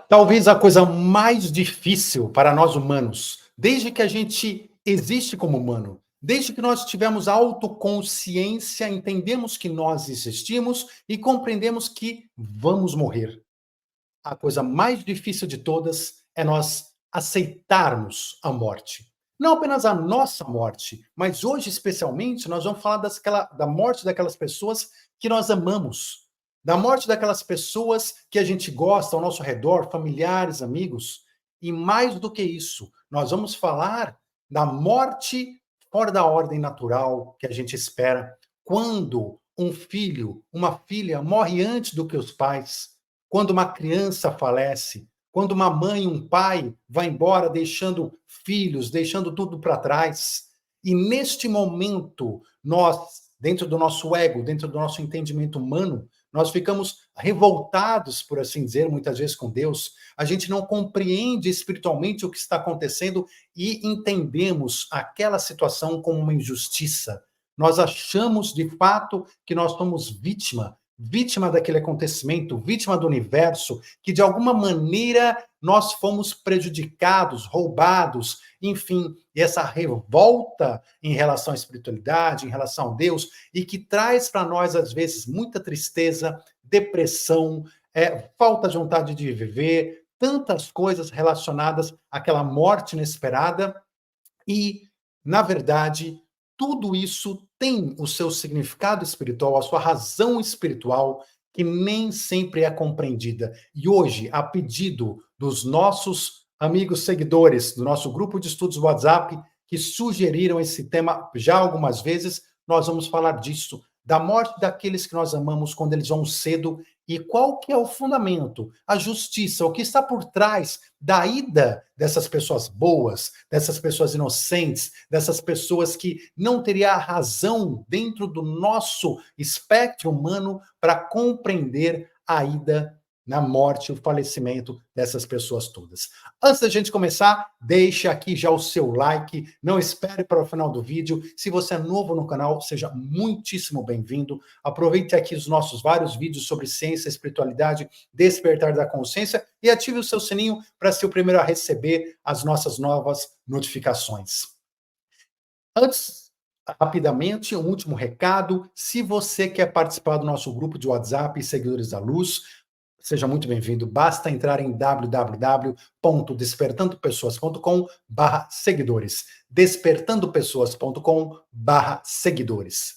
Talvez a coisa mais difícil para nós humanos, desde que a gente existe como humano, desde que nós tivemos autoconsciência, entendemos que nós existimos e compreendemos que vamos morrer. A coisa mais difícil de todas é nós aceitarmos a morte. Não apenas a nossa morte, mas hoje, especialmente, nós vamos falar da morte daquelas pessoas que nós amamos, da morte daquelas pessoas que a gente gosta ao nosso redor, familiares, amigos. E mais do que isso, nós vamos falar da morte fora da ordem natural que a gente espera, quando um filho, uma filha morre antes do que os pais, quando uma criança falece, quando uma mãe, um pai vai embora deixando filhos, deixando tudo para trás. E neste momento, nós, dentro do nosso ego, dentro do nosso entendimento humano, nós ficamos revoltados, por assim dizer, muitas vezes com Deus. A gente não compreende espiritualmente o que está acontecendo e entendemos aquela situação como uma injustiça. Nós achamos, de fato, que nós somos vítima daquele acontecimento, vítima do universo, que de alguma maneira nós fomos prejudicados, roubados, enfim, essa revolta em relação à espiritualidade, em relação a Deus, e que traz para nós, às vezes, muita tristeza, depressão, falta de vontade de viver, tantas coisas relacionadas àquela morte inesperada, e, na verdade, tudo isso tem o seu significado espiritual, a sua razão espiritual, que nem sempre é compreendida. E hoje, a pedido dos nossos amigos seguidores, do nosso grupo de estudos WhatsApp, que sugeriram esse tema já algumas vezes, nós vamos falar disso, da morte daqueles que nós amamos quando eles vão cedo e qual que é o fundamento, a justiça, o que está por trás da ida dessas pessoas boas, dessas pessoas inocentes, dessas pessoas que não teria a razão dentro do nosso espectro humano para compreender a ida na morte, o falecimento dessas pessoas todas. Antes da gente começar, deixe aqui já o seu like, não espere para o final do vídeo. Se você é novo no canal, seja muitíssimo bem-vindo. Aproveite aqui os nossos vários vídeos sobre ciência, espiritualidade, despertar da consciência e ative o seu sininho para ser o primeiro a receber as nossas novas notificações. Antes, rapidamente, um último recado. Se você quer participar do nosso grupo de WhatsApp Seguidores da Luz, seja muito bem-vindo. Basta entrar em www.despertandopessoas.com/seguidores. despertandopessoas.com/seguidores.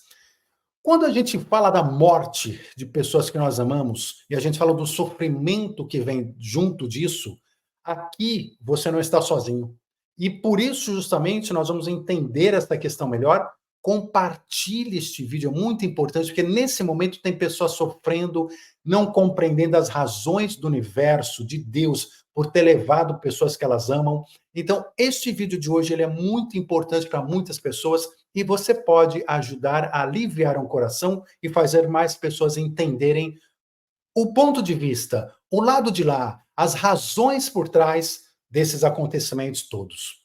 Quando a gente fala da morte de pessoas que nós amamos e a gente fala do sofrimento que vem junto disso, aqui você não está sozinho. E por isso, justamente, nós vamos entender essa questão melhor. Compartilhe este vídeo, é muito importante, porque nesse momento tem pessoas sofrendo, não compreendendo as razões do universo, de Deus, por ter levado pessoas que elas amam. Então, este vídeo de hoje ele é muito importante para muitas pessoas e você pode ajudar a aliviar um coração e fazer mais pessoas entenderem o ponto de vista, o lado de lá, as razões por trás desses acontecimentos todos.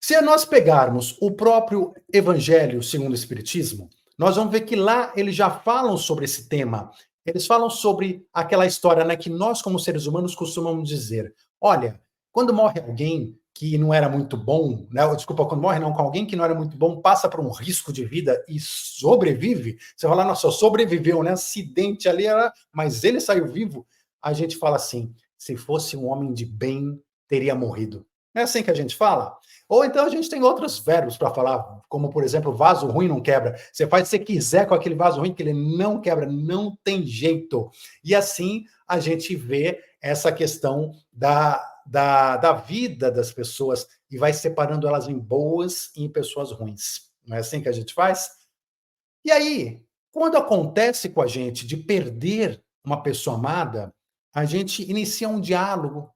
Se nós pegarmos o próprio Evangelho segundo o Espiritismo, nós vamos ver que lá eles já falam sobre esse tema. Eles falam sobre aquela história, né, que nós, como seres humanos, costumamos dizer: olha, quando morre alguém que não era muito bom, né, desculpa, quando morre não, com alguém que não era muito bom, passa por um risco de vida e sobrevive, você fala, nossa, sobreviveu, né, acidente ali, mas ele saiu vivo. A gente fala assim: se fosse um homem de bem, teria morrido. Não é assim que a gente fala? Ou então a gente tem outros verbos para falar, como, por exemplo, vaso ruim não quebra. Você faz o que você quiser com aquele vaso ruim, que ele não quebra, não tem jeito. E assim a gente vê essa questão da vida das pessoas e vai separando elas em boas e em pessoas ruins. Não é assim que a gente faz? E aí, quando acontece com a gente de perder uma pessoa amada, a gente inicia um diálogo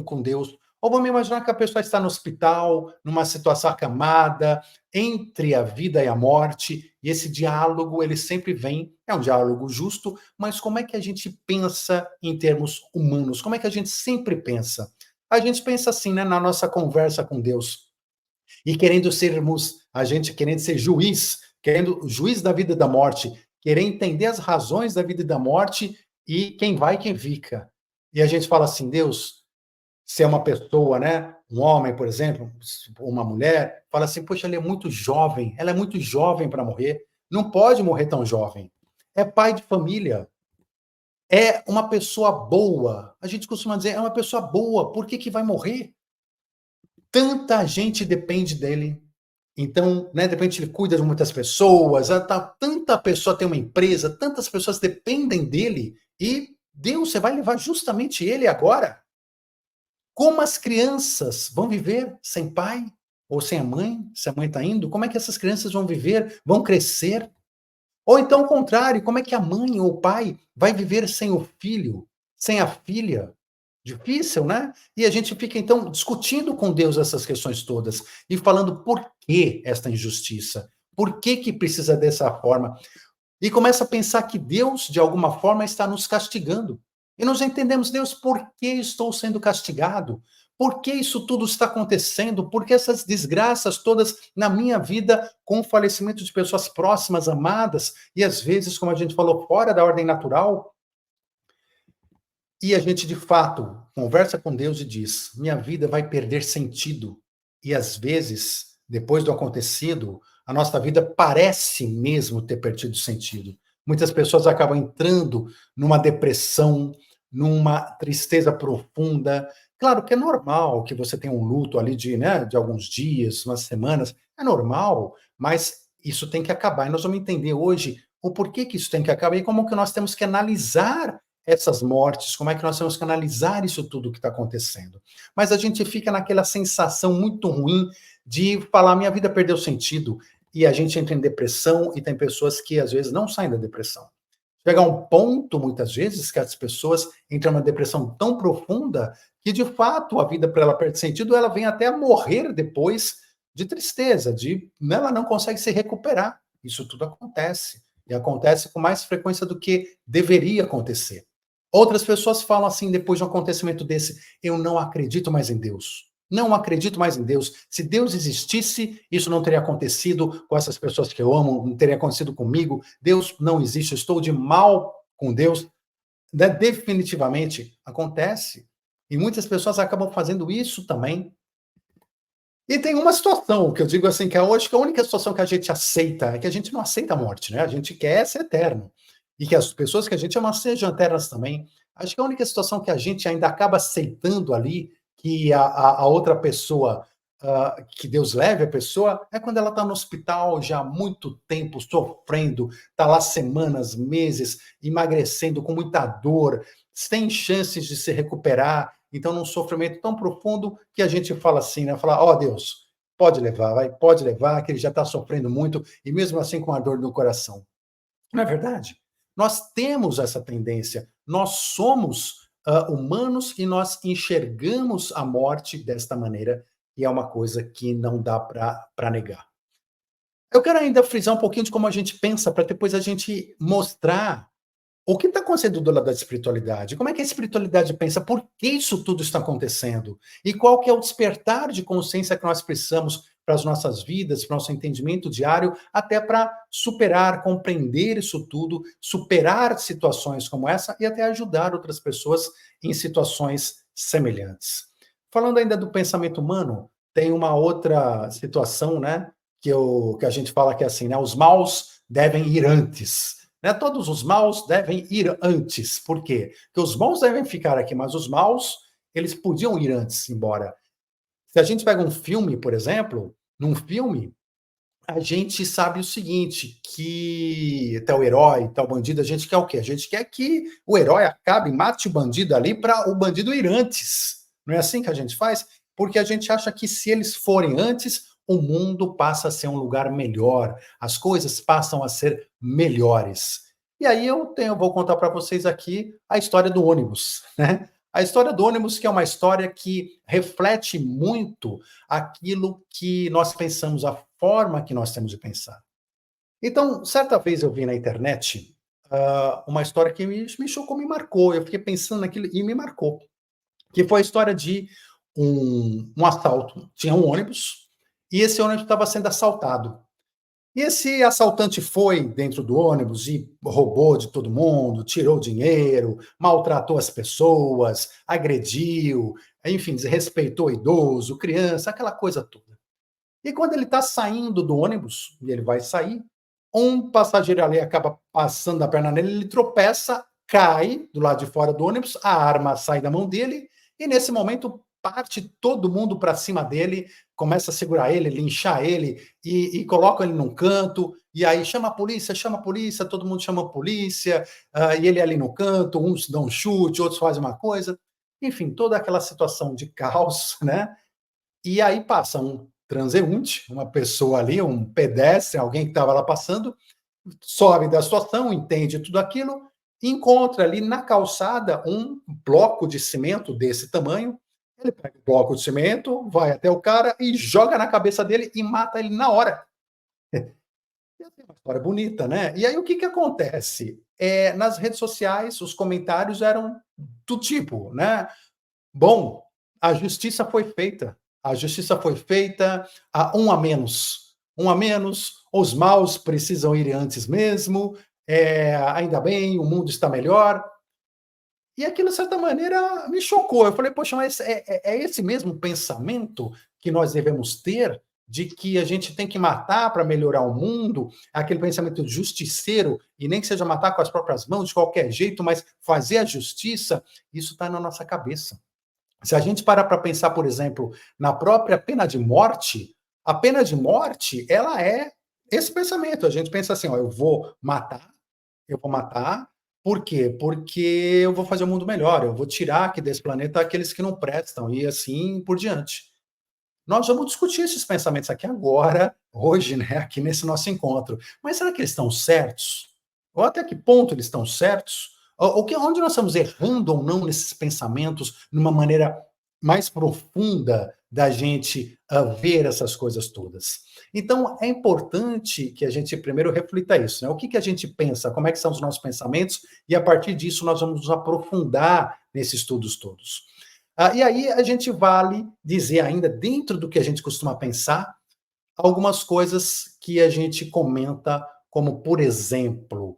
com Deus. Ou vamos imaginar que a pessoa está no hospital, numa situação acamada, entre a vida e a morte, e esse diálogo, ele sempre vem, é um diálogo justo, mas como é que a gente pensa em termos humanos? Como é que a gente sempre pensa? A gente pensa assim, né, na nossa conversa com Deus. E a gente querendo ser juiz, querendo juiz da vida e da morte, querer entender as razões da vida e da morte e quem vai e quem fica. E a gente fala assim, Deus, se é uma pessoa, né, um homem, por exemplo, uma mulher, fala assim, poxa, ele é muito jovem, ela é muito jovem para morrer, não pode morrer tão jovem. É pai de família, é uma pessoa boa. A gente costuma dizer, é uma pessoa boa, por que que vai morrer? Tanta gente depende dele. Então, né, de repente ele cuida de muitas pessoas, tanta pessoa tem uma empresa, tantas pessoas dependem dele, e Deus, você vai levar justamente ele agora? Como as crianças vão viver sem pai ou sem a mãe, se a mãe está indo? Como é que essas crianças vão viver, vão crescer? Ou então, ao contrário, como é que a mãe ou o pai vai viver sem o filho, sem a filha? Difícil, né? E a gente fica, então, discutindo com Deus essas questões todas e falando por que esta injustiça? Por que que precisa dessa forma? E começa a pensar que Deus, de alguma forma, está nos castigando. E nós entendemos, Deus, por que estou sendo castigado? Por que isso tudo está acontecendo? Por que essas desgraças todas na minha vida, com o falecimento de pessoas próximas, amadas, e às vezes, como a gente falou, fora da ordem natural? E a gente, de fato, conversa com Deus e diz: minha vida vai perder sentido. E às vezes, depois do acontecido, a nossa vida parece mesmo ter perdido sentido. Muitas pessoas acabam entrando numa depressão, numa tristeza profunda. Claro que é normal que você tenha um luto ali de, né, de alguns dias, umas semanas, é normal, mas isso tem que acabar. E nós vamos entender hoje o porquê que isso tem que acabar e como que nós temos que analisar essas mortes, como é que nós temos que analisar isso tudo que está acontecendo. Mas a gente fica naquela sensação muito ruim de falar, minha vida perdeu sentido, e a gente entra em depressão, e tem pessoas que às vezes não saem da depressão. Chega a um ponto, muitas vezes, que as pessoas entram numa depressão tão profunda que, de fato, a vida para ela perde sentido, ela vem até a morrer depois de tristeza, né, ela não consegue se recuperar. Isso tudo acontece, e acontece com mais frequência do que deveria acontecer. Outras pessoas falam assim, depois de um acontecimento desse, eu não acredito mais em Deus. Não acredito mais em Deus. Se Deus existisse, isso não teria acontecido com essas pessoas que eu amo, não teria acontecido comigo. Deus não existe, eu estou de mal com Deus. Né? Definitivamente acontece. E muitas pessoas acabam fazendo isso também. E tem uma situação que eu digo assim, que eu acho que a única situação que a gente aceita é que a gente não aceita a morte, né? A gente quer ser eterno. E que as pessoas que a gente ama sejam eternas também. Acho que a única situação que a gente ainda acaba aceitando ali, que a outra pessoa, que Deus leve a pessoa, é quando ela está no hospital já há muito tempo, sofrendo, está lá semanas, meses, emagrecendo com muita dor, sem chances de se recuperar, então num sofrimento tão profundo que a gente fala assim, né? Fala, ó oh, Deus, pode levar, vai, pode levar, que ele já está sofrendo muito, e mesmo assim com a dor no coração. Não é verdade? Nós temos essa tendência, nós somos humanos e nós enxergamos a morte desta maneira, e é uma coisa que não dá para negar. Eu quero ainda frisar um pouquinho de como a gente pensa, para depois a gente mostrar o que está acontecendo do lado da espiritualidade? Como é que a espiritualidade pensa? Por que isso tudo está acontecendo? E qual que é o despertar de consciência que nós precisamos para as nossas vidas, para o nosso entendimento diário, até para superar, compreender isso tudo, superar situações como essa e até ajudar outras pessoas em situações semelhantes. Falando ainda do pensamento humano, tem uma outra situação, né, que a gente fala que é assim, né, os maus devem ir antes. Né? Todos os maus devem ir antes. Por quê? Porque os bons devem ficar aqui, mas os maus, eles podiam ir antes embora. Se a gente pega um filme, por exemplo, num filme, a gente sabe o seguinte, que tal herói, tal bandido, a gente quer o quê? A gente quer que o herói acabe, mate o bandido ali para o bandido ir antes. Não é assim que a gente faz? Porque a gente acha que se eles forem antes, o mundo passa a ser um lugar melhor, as coisas passam a ser melhores. E aí eu vou contar para vocês aqui a história do ônibus, né? A história do ônibus, que é uma história que reflete muito aquilo que nós pensamos, a forma que nós temos de pensar. Então, certa vez eu vi na internet uma história que me chocou, me marcou. Eu fiquei pensando naquilo e me marcou. Que foi a história de um assalto. Tinha um ônibus e esse ônibus estava sendo assaltado. E esse assaltante foi dentro do ônibus e roubou de todo mundo, tirou dinheiro, maltratou as pessoas, agrediu, enfim, desrespeitou idoso, criança, aquela coisa toda. E quando ele está saindo do ônibus, e ele vai sair, um passageiro ali acaba passando a perna nele, ele tropeça, cai do lado de fora do ônibus, a arma sai da mão dele, e nesse momento parte todo mundo para cima dele, começa a segurar ele, linchar ele, e coloca ele num canto, e aí chama a polícia, todo mundo chama a polícia, e ele ali no canto, uns dão um chute, outros fazem uma coisa, enfim, toda aquela situação de caos, né? E aí passa um transeunte, uma pessoa ali, um pedestre, alguém que estava lá passando, sobe da situação, entende tudo aquilo, encontra ali na calçada um bloco de cimento desse tamanho, ele pega o bloco de cimento, vai até o cara e joga na cabeça dele e mata ele na hora. E assim, é uma história bonita, né? E aí o que que acontece? Nas redes sociais, os comentários eram do tipo, né? Bom, a justiça foi feita. A justiça foi feita, um a menos. Um a menos, os maus precisam ir antes mesmo, ainda bem, o mundo está melhor. E aquilo, de certa maneira, me chocou. Eu falei, poxa, mas é esse mesmo pensamento que nós devemos ter, de que a gente tem que matar para melhorar o mundo, aquele pensamento justiceiro, e nem que seja matar com as próprias mãos, de qualquer jeito, mas fazer a justiça, isso está na nossa cabeça. Se a gente parar para pensar, por exemplo, na própria pena de morte, a pena de morte, ela é esse pensamento. A gente pensa assim, ó, eu vou matar, por quê? Porque eu vou fazer o mundo melhor, eu vou tirar aqui desse planeta aqueles que não prestam e assim por diante. Nós vamos discutir esses pensamentos aqui agora, hoje, né, aqui nesse nosso encontro. Mas será que eles estão certos? Ou até que ponto eles estão certos? Onde nós estamos errando ou não nesses pensamentos, numa maneira mais profunda da gente ver essas coisas todas? Então, é importante que a gente primeiro reflita isso, né? O que que a gente pensa, como é que são os nossos pensamentos, e a partir disso nós vamos nos aprofundar nesses estudos todos. E aí a gente vale dizer ainda, dentro do que a gente costuma pensar, algumas coisas que a gente comenta, como por exemplo,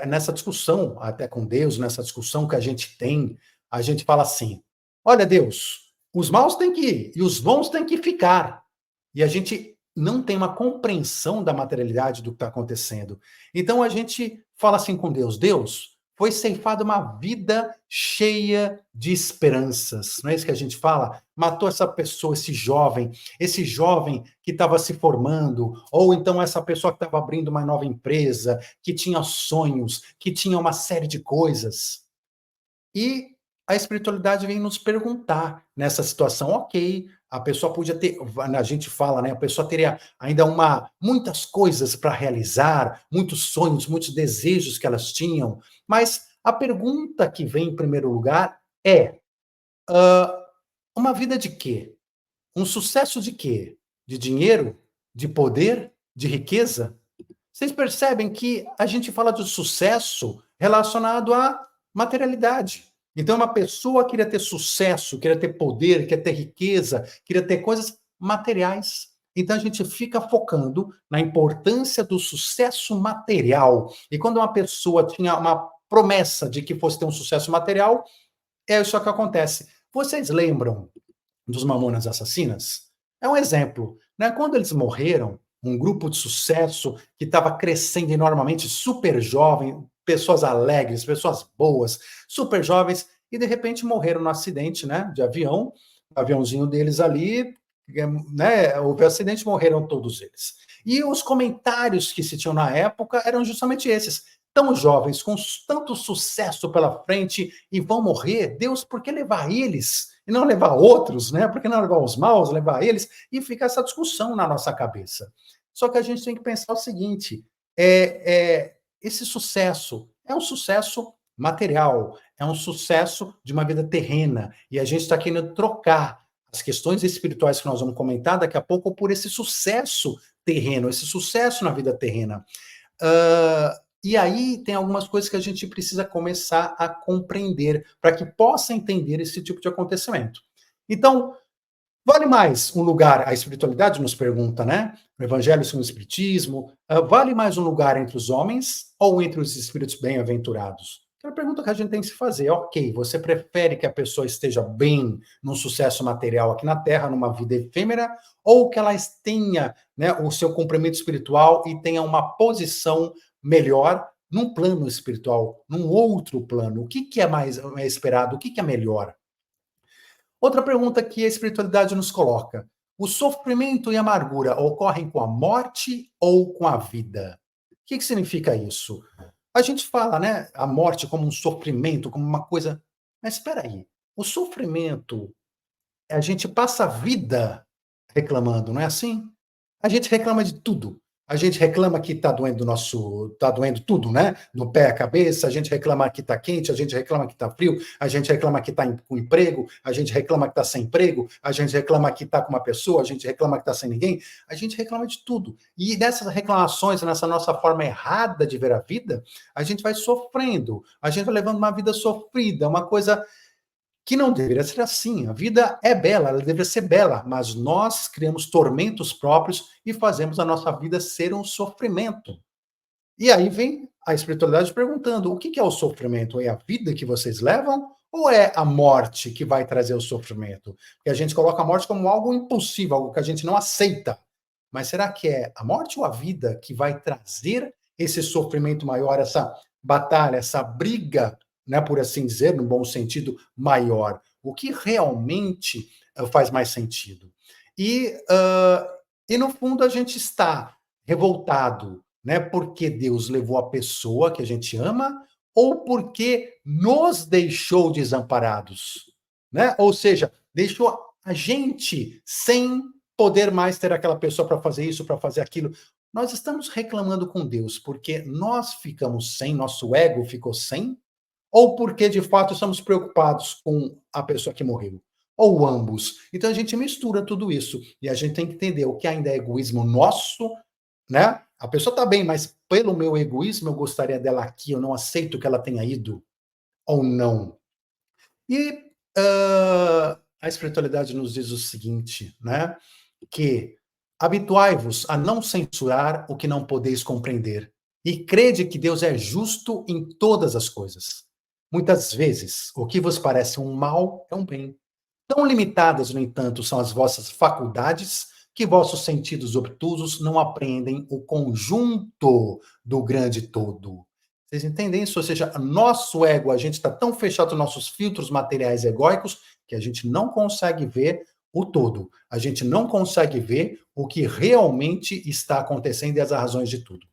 nessa discussão até com Deus, nessa discussão que a gente fala assim: olha, Deus, os maus têm que ir e os bons têm que ficar. E a gente não tem uma compreensão da materialidade do que está acontecendo. Então a gente fala assim com Deus: Deus, foi ceifada uma vida cheia de esperanças. Não é isso que a gente fala? Matou essa pessoa, esse jovem que estava se formando, ou então essa pessoa que estava abrindo uma nova empresa, que tinha sonhos, que tinha uma série de coisas. E a espiritualidade vem nos perguntar nessa situação, ok, a pessoa podia ter, a gente fala, né, a pessoa teria ainda muitas coisas para realizar, muitos sonhos, muitos desejos que elas tinham, mas a pergunta que vem em primeiro lugar é, uma vida de quê? Um sucesso de quê? De dinheiro? De poder? De riqueza? Vocês percebem que a gente fala de sucesso relacionado à materialidade. Então, uma pessoa queria ter sucesso, queria ter poder, queria ter riqueza, queria ter coisas materiais. Então, a gente fica focando na importância do sucesso material. E quando uma pessoa tinha uma promessa de que fosse ter um sucesso material, é isso que acontece. Vocês lembram dos Mamonas Assassinas? É um exemplo, né? Quando eles morreram, um grupo de sucesso que estava crescendo enormemente, super jovem, pessoas alegres, pessoas boas, super jovens, e de repente morreram no acidente, né, de avião, o aviãozinho deles ali, né, houve acidente, morreram todos eles. E os comentários que se tinham na época eram justamente esses: tão jovens, com tanto sucesso pela frente e vão morrer, Deus, por que levar eles? E não levar outros, né? Por que não levar os maus, levar eles? E fica essa discussão na nossa cabeça. Só que a gente tem que pensar o seguinte: esse sucesso é um sucesso material, é um sucesso de uma vida terrena, e a gente está querendo trocar as questões espirituais que nós vamos comentar daqui a pouco por esse sucesso terreno, esse sucesso na vida terrena. E aí tem algumas coisas que a gente precisa começar a compreender para que possa entender esse tipo de acontecimento. Então, Vale mais um lugar, a espiritualidade nos pergunta, né? O Evangelho segundo o Espiritismo, vale mais um lugar entre os homens ou entre os espíritos bem-aventurados? É uma pergunta que a gente tem que se fazer. Ok, você prefere que a pessoa esteja bem num sucesso material aqui na Terra, numa vida efêmera, ou que ela tenha, né, o seu cumprimento espiritual e tenha uma posição melhor num plano espiritual, num outro plano? O que é mais esperado? O que é melhor? Outra pergunta que a espiritualidade nos coloca: o sofrimento e a amargura ocorrem com a morte ou com a vida? O que significa isso? A gente fala, né, a morte como um sofrimento, como uma coisa. Mas espera aí, o sofrimento, a gente passa a vida reclamando, não é assim? A gente reclama de tudo. A gente reclama que tá doendo tudo, né? Do pé à cabeça, a gente reclama que tá quente, a gente reclama que tá frio, a gente reclama que tá com emprego, a gente reclama que tá sem emprego, a gente reclama que tá com uma pessoa, a gente reclama que tá sem ninguém, a gente reclama de tudo. E nessas reclamações, nessa nossa forma errada de ver a vida, a gente vai sofrendo, a gente vai levando uma vida sofrida, uma coisa que não deveria ser assim. A vida é bela, ela deveria ser bela, mas nós criamos tormentos próprios e fazemos a nossa vida ser um sofrimento. E aí vem a espiritualidade perguntando: o que é o sofrimento? É a vida que vocês levam ou é a morte que vai trazer o sofrimento? Porque a gente coloca a morte como algo impossível, algo que a gente não aceita. Mas será que é a morte ou a vida que vai trazer esse sofrimento maior, essa batalha, essa briga, né, por assim dizer, no bom sentido, maior? O que realmente faz mais sentido? E, e no fundo a gente está revoltado, né, porque Deus levou a pessoa que a gente ama ou porque nos deixou desamparados, né? Ou seja, deixou a gente sem poder mais ter aquela pessoa para fazer isso, para fazer aquilo. Nós estamos reclamando com Deus porque nós ficamos sem, nosso ego ficou sem, ou porque de fato estamos preocupados com a pessoa que morreu, ou ambos. Então a gente mistura tudo isso e a gente tem que entender o que ainda é egoísmo nosso, né? A pessoa está bem, mas pelo meu egoísmo eu gostaria dela aqui, eu não aceito que ela tenha ido ou não. E a espiritualidade nos diz o seguinte, né? Que habituai-vos a não censurar o que não podeis compreender, e crede que Deus é justo em todas as coisas. Muitas vezes, o que vos parece um mal é um bem. Tão limitadas, no entanto, são as vossas faculdades, que vossos sentidos obtusos não apreendem o conjunto do grande todo. Vocês entendem isso? Ou seja, nosso ego, a gente está tão fechado nos nossos filtros materiais egóicos que a gente não consegue ver o todo. A gente não consegue ver o que realmente está acontecendo e as razões de tudo.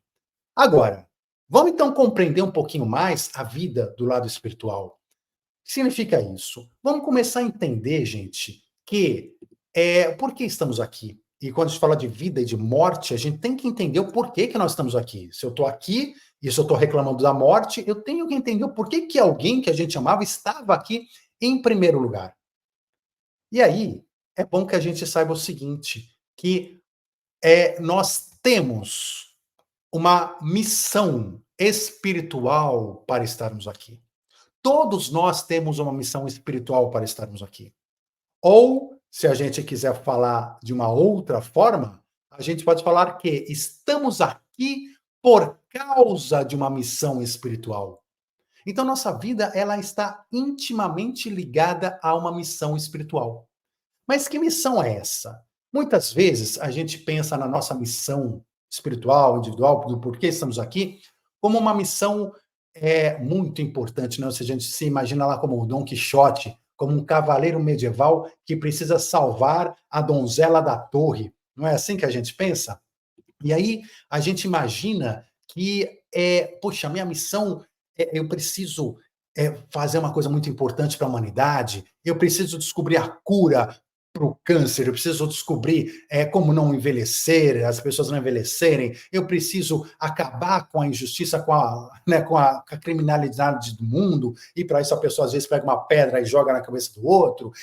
Agora, vamos então compreender um pouquinho mais a vida do lado espiritual. O que significa isso? Vamos começar a entender, gente, que por que estamos aqui? E quando a gente fala de vida e de morte, a gente tem que entender o porquê que nós estamos aqui. Se eu estou aqui e se eu estou reclamando da morte, eu tenho que entender o porquê que alguém que a gente amava estava aqui em primeiro lugar. E aí, é bom que a gente saiba o seguinte, que nós temos uma missão espiritual para estarmos aqui. Todos nós temos uma missão espiritual para estarmos aqui. Ou, se a gente quiser falar de uma outra forma, a gente pode falar que estamos aqui por causa de uma missão espiritual. Então, nossa vida ela está intimamente ligada a uma missão espiritual. Mas que missão é essa? Muitas vezes a gente pensa na nossa missão espiritual, individual, do porquê estamos aqui, como uma missão muito importante, né? Se a gente se imagina lá como o Dom Quixote, como um cavaleiro medieval que precisa salvar a donzela da torre. Não é assim que a gente pensa? E aí a gente imagina que, poxa, a minha missão, eu preciso fazer uma coisa muito importante para a humanidade, eu preciso descobrir a cura para o câncer, eu preciso descobrir como não envelhecer, as pessoas não envelhecerem, eu preciso acabar com a injustiça, né, com a criminalidade do mundo, e para isso a pessoa às vezes pega uma pedra e joga na cabeça do outro.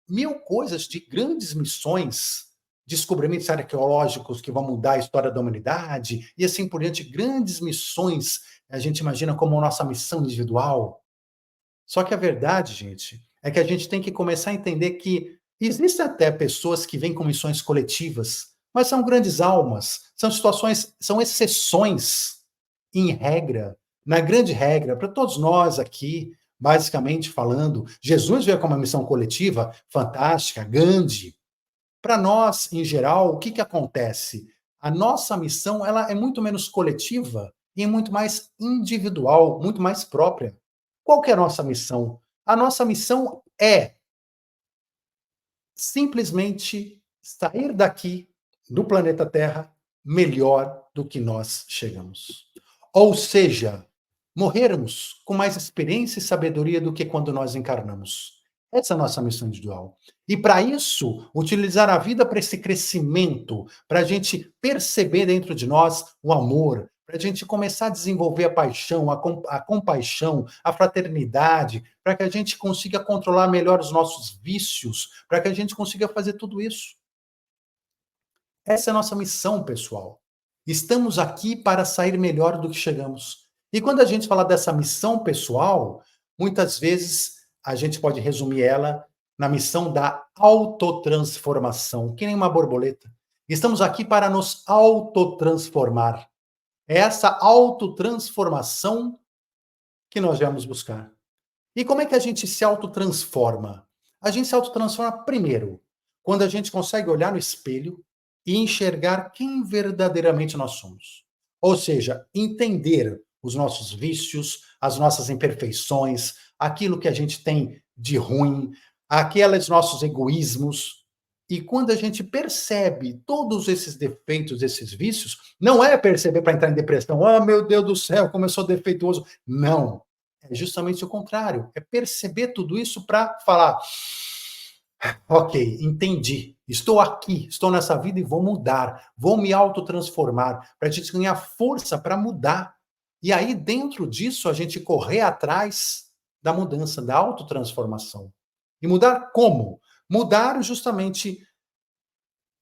Mil coisas de grandes missões, descobrimentos arqueológicos que vão mudar a história da humanidade, e assim por diante, grandes missões, a gente imagina como nossa missão individual. Só que a verdade, gente, é que a gente tem que começar a entender que Existem até pessoas que vêm com missões coletivas, mas são grandes almas, são situações, são exceções em regra, na grande regra, para todos nós aqui, basicamente falando, Jesus veio com uma missão coletiva fantástica, Gandhi. Para nós, em geral, o que que acontece? A nossa missão, ela é muito menos coletiva e muito mais individual, muito mais própria. Qual que é a nossa missão? A nossa missão é simplesmente sair daqui, do planeta Terra, melhor do que nós chegamos. Ou seja, morrermos com mais experiência e sabedoria do que quando nós encarnamos. Essa é a nossa missão individual. E para isso, utilizar a vida para esse crescimento, para a gente perceber dentro de nós o amor, para a gente começar a desenvolver a paixão, a compaixão, a fraternidade, para que a gente consiga controlar melhor os nossos vícios, para que a gente consiga fazer tudo isso. Essa é a nossa missão, pessoal. Estamos aqui para sair melhor do que chegamos. E quando a gente fala dessa missão pessoal, muitas vezes a gente pode resumir ela na missão da autotransformação, que nem uma borboleta. Estamos aqui para nos autotransformar. É essa autotransformação que nós vamos buscar. E como é que a gente se autotransforma? A gente se autotransforma primeiro, quando a gente consegue olhar no espelho e enxergar quem verdadeiramente nós somos. Ou seja, entender os nossos vícios, as nossas imperfeições, aquilo que a gente tem de ruim, aqueles nossos egoísmos. E quando a gente percebe todos esses defeitos, esses vícios, não é perceber para entrar em depressão, oh meu Deus do céu, como eu sou defeituoso. Não. É justamente o contrário. É perceber tudo isso para falar: ok, entendi. Estou aqui, estou nessa vida e vou mudar. Vou me autotransformar para a gente ganhar força para mudar. E aí, dentro disso, a gente correr atrás da mudança, da autotransformação. E mudar como? Mudar justamente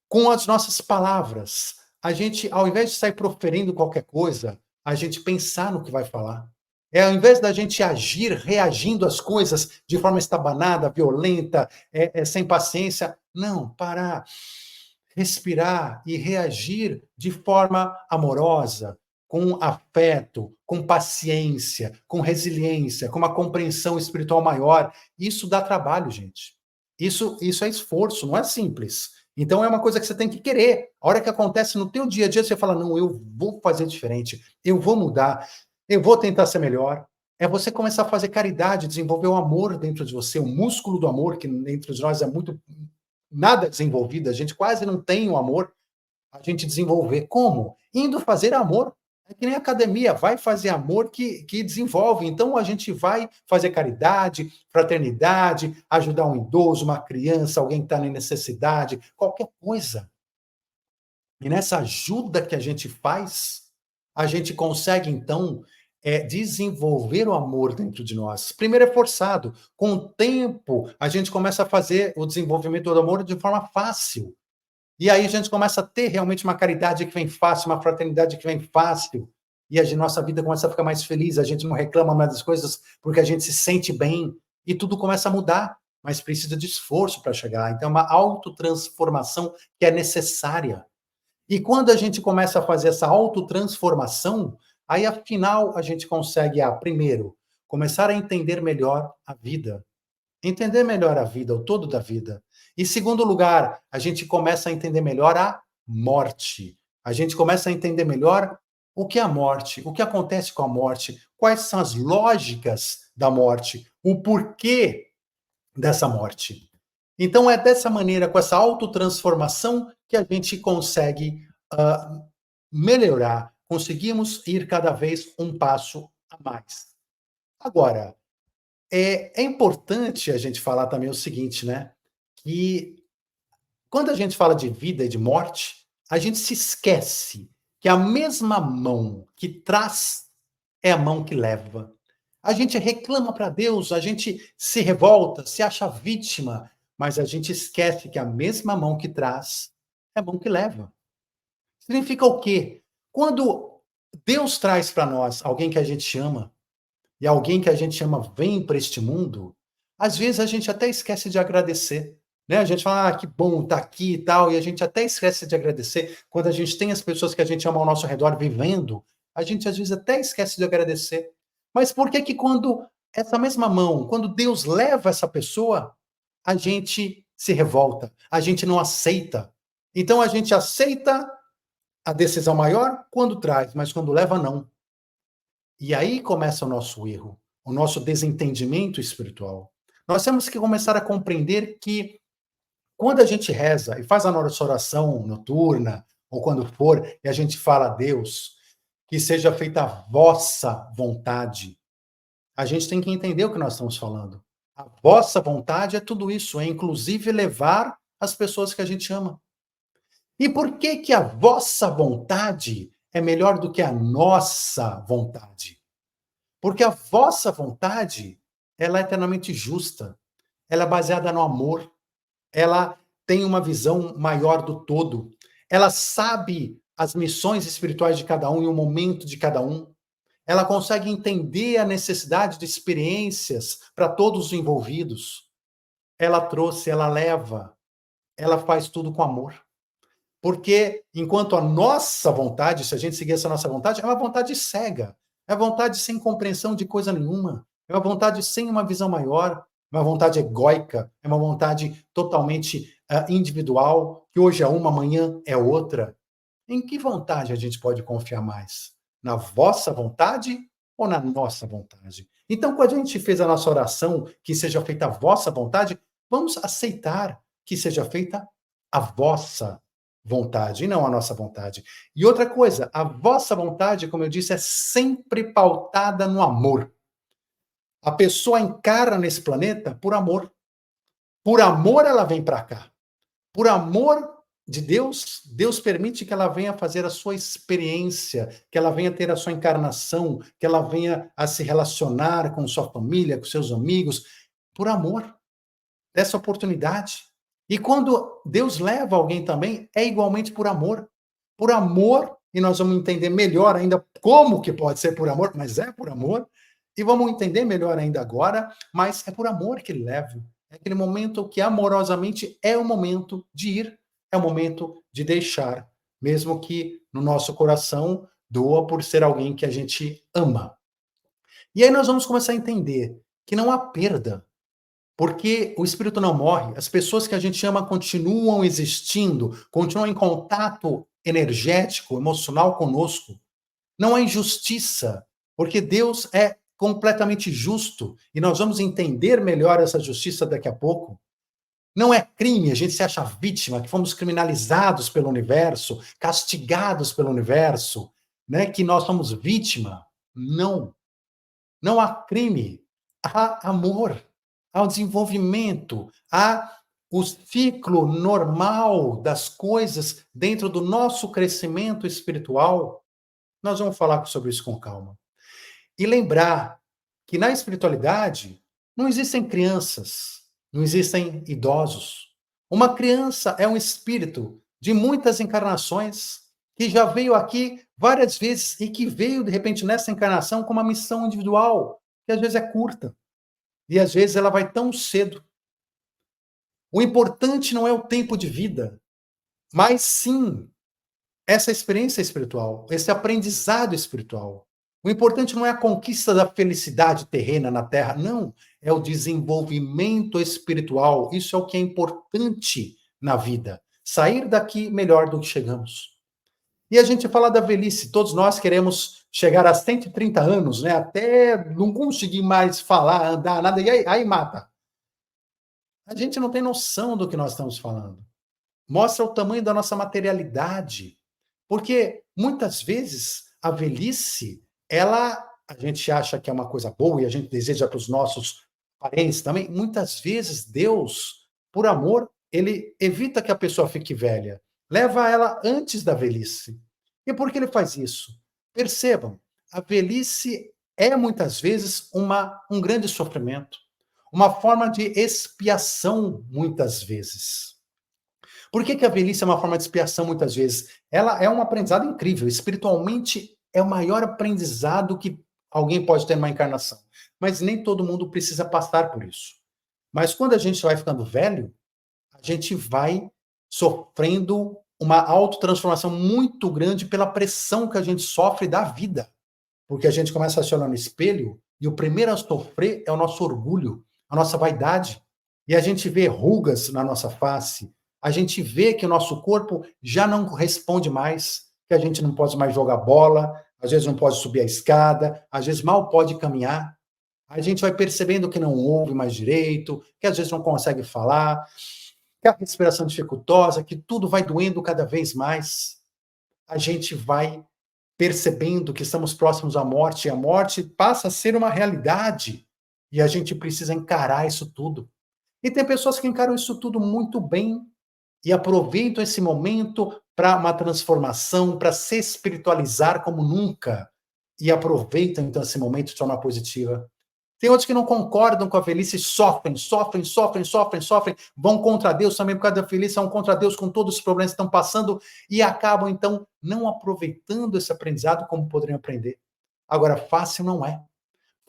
com as nossas palavras. A gente, ao invés de sair proferindo qualquer coisa, a gente pensar no que vai falar. É, ao invés da gente agir reagindo às coisas de forma estabanada, violenta, sem paciência, não, parar, respirar e reagir de forma amorosa, com afeto, com paciência, com resiliência, com uma compreensão espiritual maior. Isso dá trabalho, gente. Isso é esforço, não é simples. Então é uma coisa que você tem que querer. A hora que acontece no teu dia a dia, você fala: "Não, eu vou fazer diferente, eu vou mudar, eu vou tentar ser melhor". É você começar a fazer caridade, desenvolver o amor dentro de você, o músculo do amor, que dentro de nós é muito nada desenvolvido, a gente quase não tem o amor, a gente desenvolver. Como? Indo fazer amor. É que nem academia, vai fazer amor que desenvolve. Então a gente vai fazer caridade, fraternidade, ajudar um idoso, uma criança, alguém que está em necessidade, qualquer coisa. E nessa ajuda que a gente faz, a gente consegue, então, desenvolver o amor dentro de nós. Primeiro é forçado. Com o tempo, a gente começa a fazer o desenvolvimento do amor de forma fácil. E aí a gente começa a ter realmente uma caridade que vem fácil, uma fraternidade que vem fácil. E a nossa vida começa a ficar mais feliz, a gente não reclama mais das coisas porque a gente se sente bem. E tudo começa a mudar, mas precisa de esforço para chegar. Então é uma autotransformação que é necessária. E quando a gente começa a fazer essa autotransformação, aí afinal a gente consegue, primeiro, começar a entender melhor a vida. Entender melhor a vida, o todo da vida. E segundo lugar, a gente começa a entender melhor a morte. A gente começa a entender melhor o que é a morte, o que acontece com a morte, quais são as lógicas da morte, o porquê dessa morte. Então é dessa maneira, com essa autotransformação, que a gente consegue melhorar, conseguimos ir cada vez um passo a mais. Agora, é importante a gente falar também o seguinte, né? Que quando a gente fala de vida e de morte, a gente se esquece que a mesma mão que traz é a mão que leva. A gente reclama para Deus, a gente se revolta, se acha vítima, mas a gente esquece que a mesma mão que traz é a mão que leva. Significa o quê? Quando Deus traz para nós alguém que a gente ama, e alguém que a gente ama vem para este mundo, às vezes a gente até esquece de agradecer. né? A gente fala, que bom estar aqui e tal, e a gente até esquece de agradecer. Quando a gente tem as pessoas que a gente ama ao nosso redor vivendo, a gente às vezes até esquece de agradecer. Mas por que que quando essa mesma mão, quando Deus leva essa pessoa, a gente se revolta, a gente não aceita? Então a gente aceita a decisão maior quando traz, mas quando leva, não. E aí começa o nosso erro, o nosso desentendimento espiritual. Nós temos que começar a compreender que quando a gente reza e faz a nossa oração noturna, ou quando for, e a gente fala a Deus, que seja feita a vossa vontade, a gente tem que entender o que nós estamos falando. A vossa vontade é tudo isso, é inclusive levar as pessoas que a gente ama. E por que que a vossa vontade é melhor do que a nossa vontade? Porque a vossa vontade, ela é eternamente justa, ela é baseada no amor, ela tem uma visão maior do todo, ela sabe as missões espirituais de cada um e o momento de cada um, ela consegue entender a necessidade de experiências para todos os envolvidos. Ela trouxe, ela leva, ela faz tudo com amor. Porque enquanto a nossa vontade, se a gente seguir essa nossa vontade, é uma vontade cega, é uma vontade sem compreensão de coisa nenhuma, é uma vontade sem uma visão maior, é uma vontade egóica, é uma vontade totalmente individual, que hoje é uma, amanhã é outra. Em que vontade a gente pode confiar mais? Na vossa vontade ou na nossa vontade? Então, quando a gente fez a nossa oração, que seja feita a vossa vontade, vamos aceitar que seja feita a vossa vontade e não a nossa vontade. E outra coisa, a vossa vontade, como eu disse, é sempre pautada no amor. A pessoa encarna nesse planeta por amor. Por amor ela vem para cá. Por amor de Deus, Deus permite que ela venha fazer a sua experiência, que ela venha ter a sua encarnação, que ela venha a se relacionar com sua família, com seus amigos, por amor dessa oportunidade. E quando Deus leva alguém também, é igualmente por amor. Por amor, e nós vamos entender melhor ainda como que pode ser por amor, mas é por amor, e vamos entender melhor ainda agora, mas é por amor que ele leva. É aquele momento que amorosamente é o momento de ir, é o momento de deixar, mesmo que no nosso coração doa por ser alguém que a gente ama. E aí nós vamos começar a entender que não há perda, porque o espírito não morre, as pessoas que a gente ama continuam existindo, continuam em contato energético, emocional conosco. Não há injustiça, porque Deus é completamente justo e nós vamos entender melhor essa justiça daqui a pouco. Não é crime, a gente se acha vítima, que fomos criminalizados pelo universo, castigados pelo universo, né, que nós somos vítima. Não, não há crime, há amor, há o desenvolvimento, há o ciclo normal das coisas dentro do nosso crescimento espiritual. Nós vamos falar sobre isso com calma. E lembrar que na espiritualidade não existem crianças, não existem idosos. Uma criança é um espírito de muitas encarnações que já veio aqui várias vezes e que veio, de repente, nessa encarnação com uma missão individual, que às vezes é curta e às vezes ela vai tão cedo. O importante não é o tempo de vida, mas sim essa experiência espiritual, esse aprendizado espiritual. O importante não é a conquista da felicidade terrena na Terra, não. É o desenvolvimento espiritual. Isso é o que é importante na vida. Sair daqui melhor do que chegamos. E a gente fala da velhice. Todos nós queremos chegar a 130 anos, né? Até não conseguir mais falar, andar, nada, e aí mata. A gente não tem noção do que nós estamos falando. Mostra o tamanho da nossa materialidade. Porque muitas vezes a velhice, a gente acha que é uma coisa boa e a gente deseja para os nossos parentes também. Muitas vezes Deus, por amor, ele evita que a pessoa fique velha, leva ela antes da velhice. E por que ele faz isso? Percebam, a velhice é muitas vezes um grande sofrimento, uma forma de expiação muitas vezes. Por que que a velhice é uma forma de expiação muitas vezes? Ela é um aprendizado incrível, espiritualmente é o maior aprendizado que alguém pode ter numa encarnação. Mas nem todo mundo precisa passar por isso. Mas quando a gente vai ficando velho, a a gente vai sofrendo uma autotransformação muito grande pela pressão que a gente sofre da vida. Porque a gente começa a se olhar no espelho e o primeiro a sofrer é o nosso orgulho, a nossa vaidade. E a gente vê rugas na nossa face, a gente vê que o nosso corpo já não responde mais, que a gente não pode mais jogar bola, às vezes não pode subir a escada, às vezes mal pode caminhar. A gente vai percebendo que não ouve mais direito, que às vezes não consegue falar, que a respiração dificultosa, que tudo vai doendo cada vez mais. A gente vai percebendo que estamos próximos à morte, e a morte passa a ser uma realidade, e a gente precisa encarar isso tudo. E tem pessoas que encaram isso tudo muito bem e aproveitam esse momento para uma transformação, para se espiritualizar como nunca, e aproveitam então esse momento de forma positiva. Tem outros que não concordam com a velhice, sofrem, sofrem, sofrem, sofrem, sofrem, vão contra Deus também por causa da velhice, vão contra Deus com todos os problemas que estão passando e acabam, então, não aproveitando esse aprendizado como poderiam aprender. Agora, fácil não é.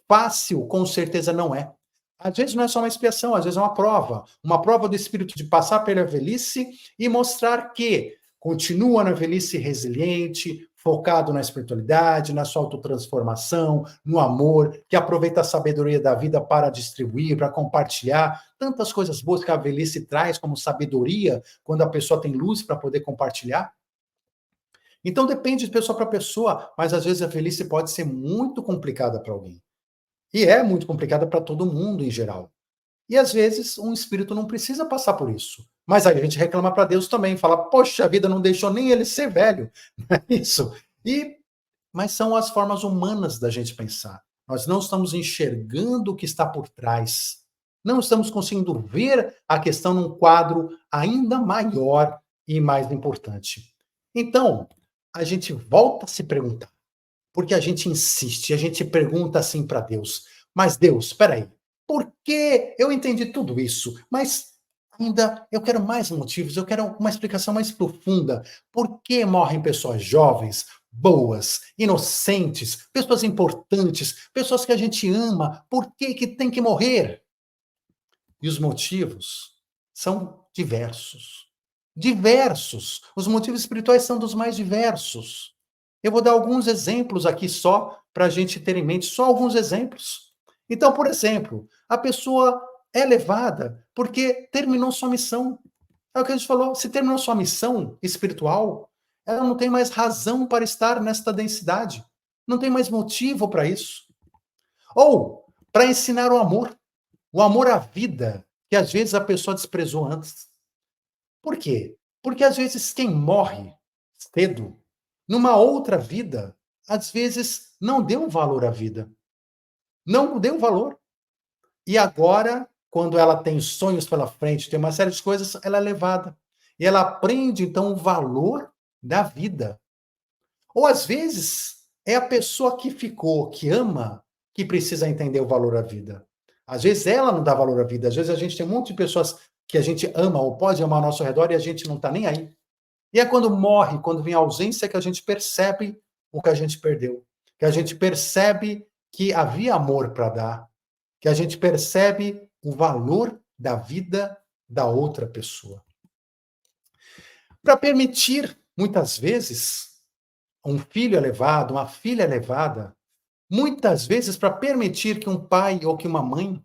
Fácil, com certeza, não é. Às vezes não é só uma expiação, às vezes é uma prova do espírito de passar pela velhice e mostrar que continua na velhice resiliente, focado na espiritualidade, na sua autotransformação, no amor, que aproveita a sabedoria da vida para distribuir, para compartilhar, tantas coisas boas que a velhice traz como sabedoria, quando a pessoa tem luz para poder compartilhar. Então depende de pessoa para pessoa, mas às vezes a velhice pode ser muito complicada para alguém. E é muito complicada para todo mundo em geral. E às vezes um espírito não precisa passar por isso. Mas aí a gente reclama para Deus também, fala: "Poxa, a vida não deixou nem ele ser velho". Não é isso? E mas são as formas humanas da gente pensar. Nós não estamos enxergando o que está por trás. Não estamos conseguindo ver a questão num quadro ainda maior e mais importante. Então, a gente volta a se perguntar, porque a gente insiste, a gente pergunta assim para Deus: "Mas Deus, espera aí, por que eu entendi tudo isso, mas ainda eu quero mais motivos, eu quero uma explicação mais profunda. Por que morrem pessoas jovens, boas, inocentes, pessoas importantes, pessoas que a gente ama? Por que que tem que morrer?" E os motivos são diversos. Diversos. Os motivos espirituais são dos mais diversos. Eu vou dar alguns exemplos aqui só para a gente ter em mente, só alguns exemplos. Então, por exemplo, a pessoa é levada porque terminou sua missão. É o que a gente falou, se terminou sua missão espiritual, ela não tem mais razão para estar nesta densidade. Não tem mais motivo para isso. Ou para ensinar o amor à vida, que às vezes a pessoa desprezou antes. Por quê? Porque às vezes quem morre cedo, numa outra vida, às vezes não deu valor à vida. Não deu valor. E agora, quando ela tem sonhos pela frente, tem uma série de coisas, ela é levada. E ela aprende, então, o valor da vida. Ou às vezes é a pessoa que ficou, que ama, que precisa entender o valor da vida. Às vezes ela não dá valor à vida, às vezes a gente tem um monte de pessoas que a gente ama ou pode amar ao nosso redor e a gente não está nem aí. E é quando morre, quando vem a ausência, que a gente percebe o que a gente perdeu. Que a gente percebe que havia amor para dar. Que a gente percebe o valor da vida da outra pessoa. Para permitir, muitas vezes, um filho é levado, uma filha é levada, muitas vezes para permitir que um pai ou que uma mãe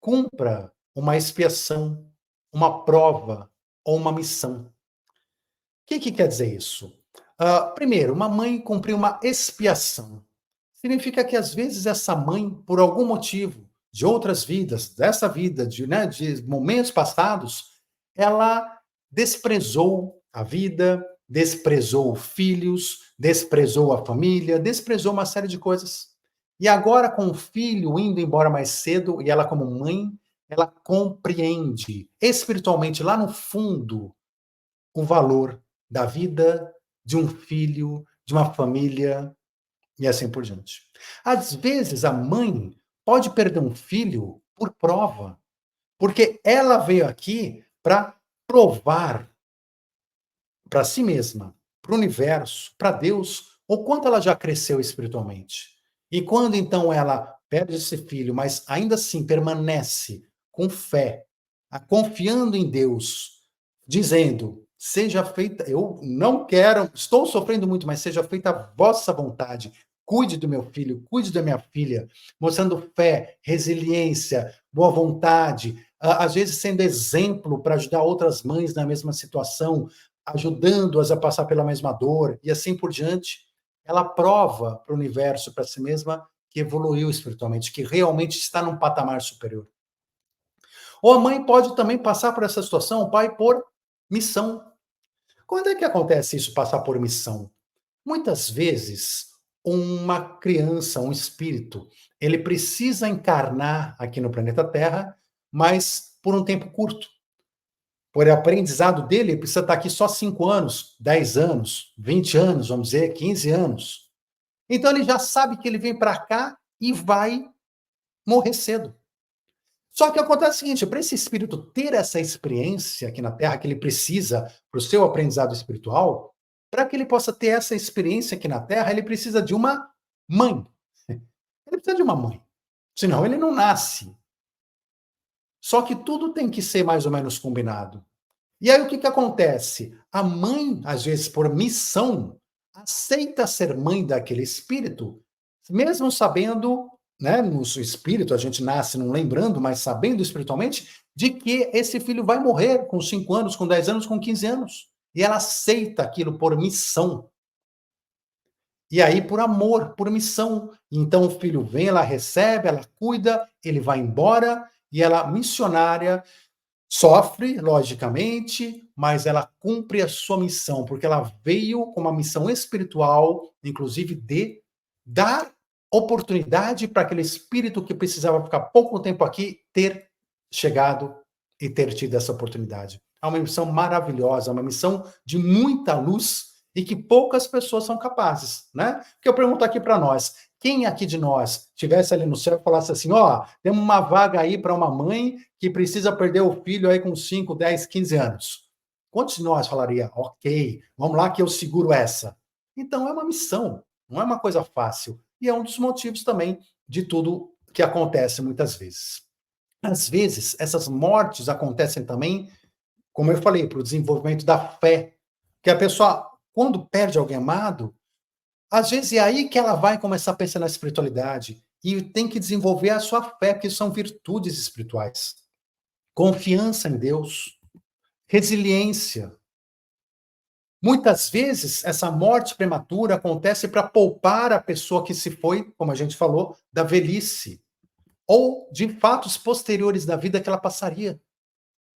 cumpra uma expiação, uma prova ou uma missão. O que quer dizer isso? Primeiro, uma mãe cumprir uma expiação. Significa que às vezes essa mãe, por algum motivo, de outras vidas, dessa vida, de momentos passados, ela desprezou a vida, desprezou filhos, desprezou a família, desprezou uma série de coisas. E agora, com o filho indo embora mais cedo, e ela, como mãe, ela compreende espiritualmente, lá no fundo, o valor da vida, de um filho, de uma família, e assim por diante. Às vezes, a mãe pode perder um filho por prova, porque ela veio aqui para provar para si mesma, para o universo, para Deus, o quanto ela já cresceu espiritualmente. E quando então ela perde esse filho, mas ainda assim permanece com fé, confiando em Deus, dizendo: seja feita, eu não quero, estou sofrendo muito, mas seja feita a vossa vontade. Cuide do meu filho, cuide da minha filha, mostrando fé, resiliência, boa vontade, às vezes sendo exemplo para ajudar outras mães na mesma situação, ajudando-as a passar pela mesma dor e assim por diante. Ela prova para o universo, para si mesma, que evoluiu espiritualmente, que realmente está num patamar superior. Ou a mãe pode também passar por essa situação, o pai por missão. Quando é que acontece isso, passar por missão? Muitas vezes, uma criança, um espírito, ele precisa encarnar aqui no planeta Terra, mas por um tempo curto. Por aprendizado dele, ele precisa estar aqui só 5 anos, 10 anos, 20 anos, vamos dizer, 15 anos. Então ele já sabe que ele vem para cá e vai morrer cedo. Só que acontece o seguinte, para esse espírito ter essa experiência aqui na Terra que ele precisa para o seu aprendizado espiritual, para que ele possa ter essa experiência aqui na Terra, ele precisa de uma mãe. Ele precisa de uma mãe. Senão ele não nasce. Só que tudo tem que ser mais ou menos combinado. E aí o que acontece? A mãe, às vezes por missão, aceita ser mãe daquele espírito, mesmo sabendo, né, no seu espírito, a gente nasce não lembrando, mas sabendo espiritualmente, de que esse filho vai morrer com 5 anos, com 10 anos, com 15 anos. E ela aceita aquilo por missão. E aí, por amor, por missão. Então, o filho vem, ela recebe, ela cuida, ele vai embora, e ela, missionária, sofre, logicamente, mas ela cumpre a sua missão, porque ela veio com uma missão espiritual, inclusive de dar oportunidade para aquele espírito que precisava ficar pouco tempo aqui ter chegado e ter tido essa oportunidade. É uma missão maravilhosa, uma missão de muita luz e que poucas pessoas são capazes, né? Porque eu pergunto aqui para nós, quem aqui de nós estivesse ali no céu e falasse assim, ó, tem uma vaga aí para uma mãe que precisa perder o filho aí com 5, 10, 15 anos? Quantos de nós falaria, ok, vamos lá que eu seguro essa? Então é uma missão, não é uma coisa fácil. E é um dos motivos também de tudo que acontece muitas vezes. Às vezes, essas mortes acontecem também, como eu falei, para o desenvolvimento da fé. Que a pessoa, quando perde alguém amado, às vezes é aí que ela vai começar a pensar na espiritualidade e tem que desenvolver a sua fé, porque são virtudes espirituais. Confiança em Deus, resiliência. Muitas vezes, essa morte prematura acontece para poupar a pessoa que se foi, como a gente falou, da velhice, ou de fatos posteriores da vida que ela passaria.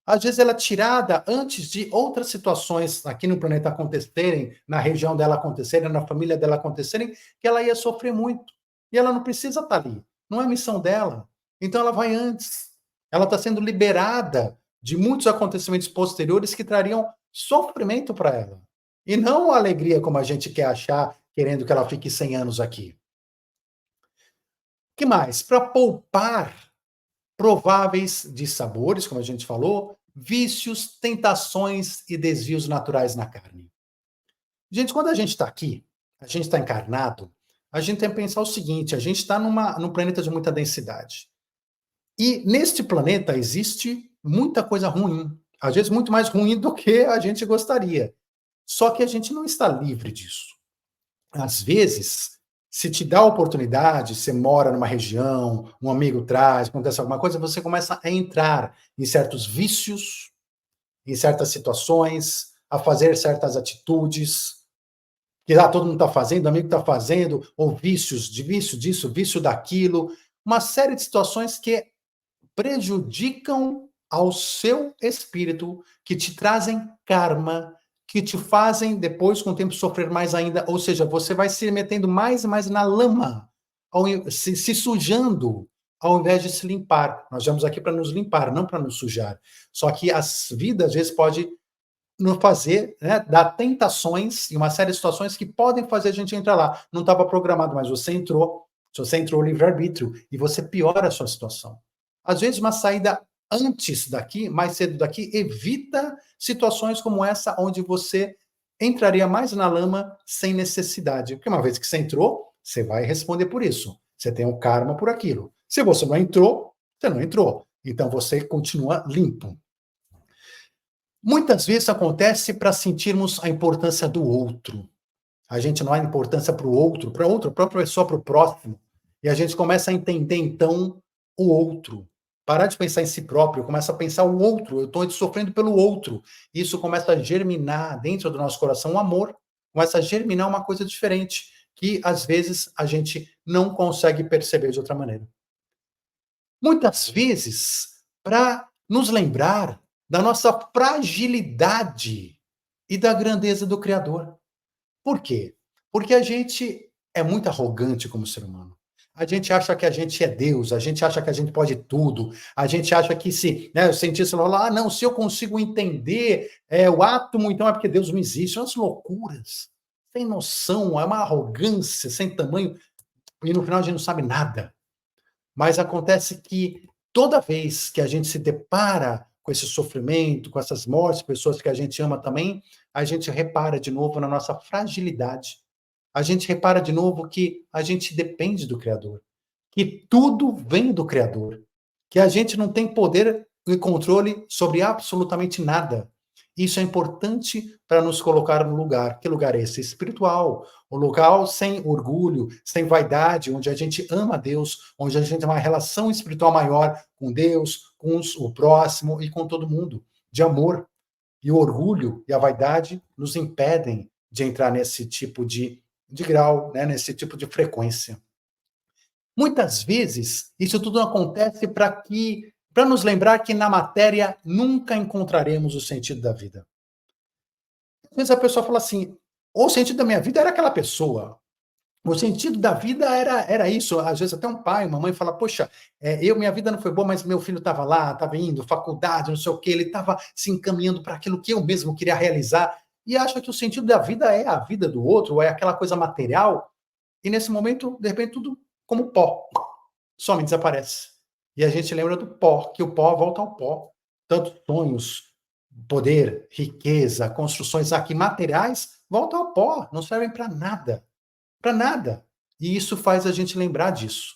Às vezes ela é tirada antes de outras situações aqui no planeta acontecerem, na região dela acontecerem, na família dela acontecerem, que ela ia sofrer muito. E ela não precisa estar ali. Não é missão dela. Então ela vai antes. Ela está sendo liberada de muitos acontecimentos posteriores que trariam sofrimento para ela. E não alegria como a gente quer achar, querendo que ela fique 100 anos aqui. Que mais? Para poupar prováveis dissabores, como a gente falou, vícios, tentações e desvios naturais na carne. Gente, quando a gente está aqui, a gente está encarnado, a gente tem que pensar o seguinte: a gente está num planeta de muita densidade. E neste planeta existe muita coisa ruim, às vezes muito mais ruim do que a gente gostaria. Só que a gente não está livre disso. Às vezes, se te dá a oportunidade, você mora numa região, um amigo traz, acontece alguma coisa, você começa a entrar em certos vícios, em certas situações, a fazer certas atitudes, que todo mundo está fazendo, o amigo está fazendo, ou vícios de vício disso, vício daquilo, uma série de situações que prejudicam ao seu espírito, que te trazem karma, que te fazem depois, com o tempo, sofrer mais ainda. Ou seja, você vai se metendo mais e mais na lama, se sujando, ao invés de se limpar. Nós vamos aqui para nos limpar, não para nos sujar. Só que as vidas, às vezes, pode nos fazer, né, dar tentações e uma série de situações que podem fazer a gente entrar lá. Não estava programado, mas você entrou. Se você entrou livre-arbítrio e você piora a sua situação. Às vezes, uma saída antes daqui, mais cedo daqui, evita situações como essa, onde você entraria mais na lama sem necessidade. Porque uma vez que você entrou, você vai responder por isso. Você tem um karma por aquilo. Se você não entrou, você não entrou. Então você continua limpo. Muitas vezes acontece para sentirmos a importância do outro. A gente não dá importância para o outro, para outra própria pessoa, para o próximo. E a gente começa a entender, então, o outro. Parar de pensar em si próprio, começa a pensar o outro. Eu estou sofrendo pelo outro. Isso começa a germinar dentro do nosso coração um amor. Começa a germinar uma coisa diferente, que às vezes a gente não consegue perceber de outra maneira. Muitas vezes, para nos lembrar da nossa fragilidade e da grandeza do Criador. Por quê? Porque a gente é muito arrogante como ser humano. A gente acha que a gente é Deus, a gente acha que a gente pode tudo, a gente acha que se, né, os cientistas vão lá, não, se eu consigo entender o átomo, então é porque Deus não existe. Umas loucuras, sem noção, é uma arrogância sem tamanho, e no final a gente não sabe nada. Mas acontece que toda vez que a gente se depara com esse sofrimento, com essas mortes, pessoas que a gente ama também, a gente repara de novo na nossa fragilidade. A gente repara de novo que a gente depende do Criador, que tudo vem do Criador, que a gente não tem poder e controle sobre absolutamente nada. Isso é importante para nos colocar no lugar. Que lugar é esse? Espiritual. O lugar sem orgulho, sem vaidade, onde a gente ama Deus, onde a gente tem uma relação espiritual maior com Deus, com o próximo e com todo mundo, de amor. E o orgulho e a vaidade nos impedem de entrar nesse tipo de grau, né, nesse tipo de frequência. Muitas vezes, isso tudo acontece para nos lembrar que na matéria nunca encontraremos o sentido da vida. Às vezes a pessoa fala assim: o sentido da minha vida era aquela pessoa. O sentido da vida era isso. Às vezes até um pai, uma mãe fala: poxa, minha vida não foi boa, mas meu filho estava lá, estava indo, faculdade, não sei o quê, ele estava se encaminhando para aquilo que eu mesmo queria realizar. E acha que o sentido da vida é a vida do outro, ou é aquela coisa material. E nesse momento, de repente, tudo como pó. Some, desaparece. E a gente lembra do pó, que o pó volta ao pó. Tanto sonhos, poder, riqueza, construções aqui materiais, voltam ao pó, não servem para nada. Para nada. E isso faz a gente lembrar disso.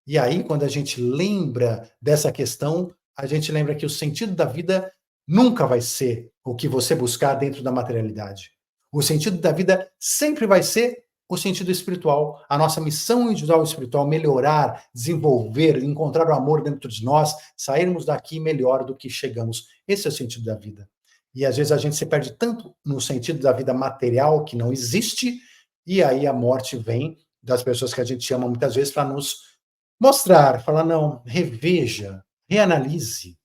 E aí, quando a gente lembra dessa questão, a gente lembra que o sentido da vida nunca vai ser o que você buscar dentro da materialidade. O sentido da vida sempre vai ser o sentido espiritual. A nossa missão individual espiritual, melhorar, desenvolver, encontrar o amor dentro de nós, sairmos daqui melhor do que chegamos. Esse é o sentido da vida. E às vezes a gente se perde tanto no sentido da vida material, que não existe, e aí a morte vem das pessoas que a gente ama muitas vezes para nos mostrar, falar: não, reveja, reanalise,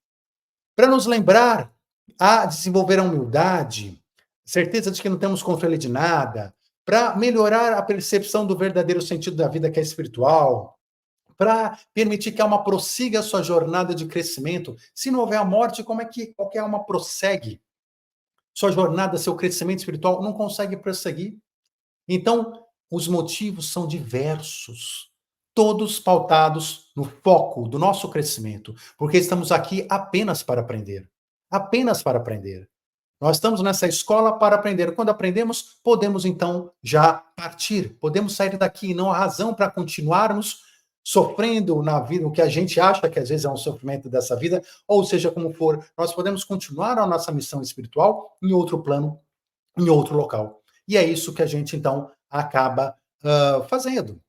para nos lembrar a desenvolver a humildade, certeza de que não temos controle de nada, para melhorar a percepção do verdadeiro sentido da vida que é espiritual, para permitir que a alma prossiga a sua jornada de crescimento. Se não houver a morte, como é que qualquer alma prossegue? Sua jornada, seu crescimento espiritual não consegue prosseguir. Então, os motivos são diversos, todos pautados no foco do nosso crescimento, porque estamos aqui apenas para aprender. Apenas para aprender. Nós estamos nessa escola para aprender. Quando aprendemos, podemos então já partir, podemos sair daqui. Não há razão para continuarmos sofrendo na vida, o que a gente acha que às vezes é um sofrimento dessa vida, ou seja como for, nós podemos continuar a nossa missão espiritual em outro plano, em outro local. E é isso que a gente, então, acaba fazendo.